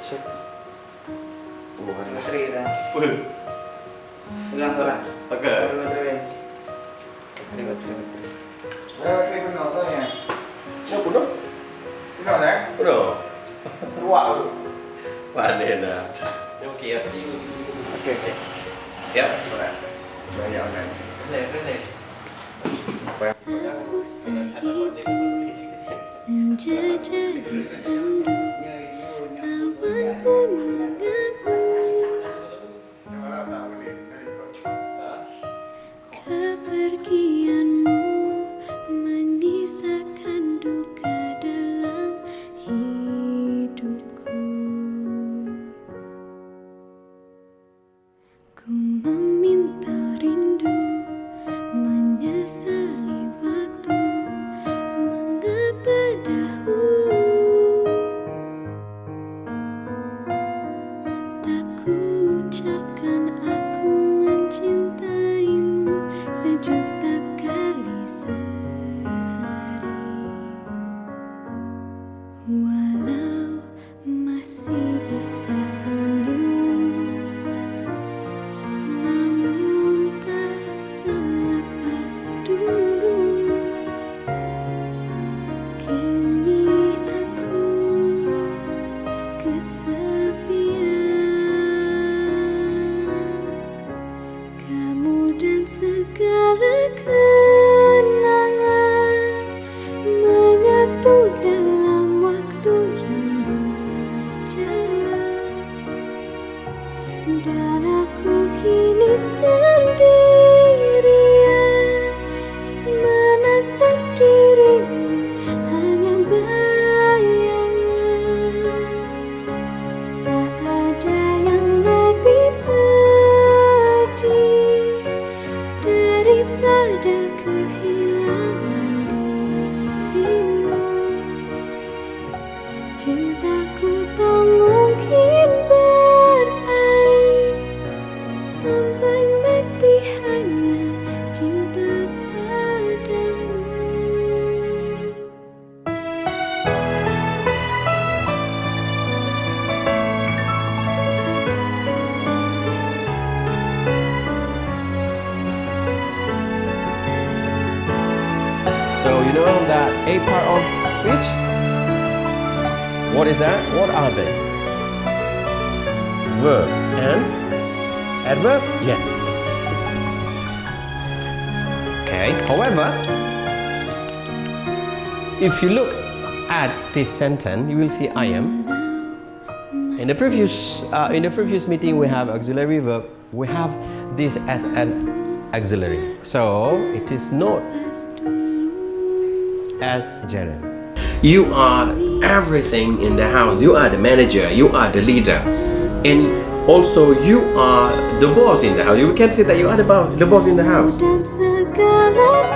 cek. Tuhan lah. Baterai dah. Hilang orang. Oke. Baterai. Baterai penuh tu ya. Mau penuh? Penuh dah. Penuh. Ruak tu. Panen dah. Oke ya. Okey. Siap? Banyak orang. Boleh. Sapu itu senja jadi sendu, awan pun mengabu. Kepergianmu menyisakan duka dalam hidupku. Ku meminta rindu, menyesali waktu, mengapa dahulu tak ku ucapkan aku mencintaimu sejuta kali sehari. Walau masih bisa senyum, namun tak selepas dulu. Kini aku kesepian, kamu dan segala kenangan menyatu dalam waktu yang berjalan. Dan aku kini sendirian menatap dirimu, hanya bayangan. Tak ada yang lebih pedih daripada kehilangan dirimu. Cintaku tak mungkin beralih, sampai mati hanya cinta padamu. So you know that A part of speech? What is that? What are they? Verb and adverb? Yeah. Okay. However, if you look at this sentence, you will see I am. In the previous meeting, we have auxiliary verb. We have this as an auxiliary, so it is not as gerund. You are everything in the house. You are the manager. You are the leader, and also you are the boss in the house. You can say that you are the boss in the house. Dan segala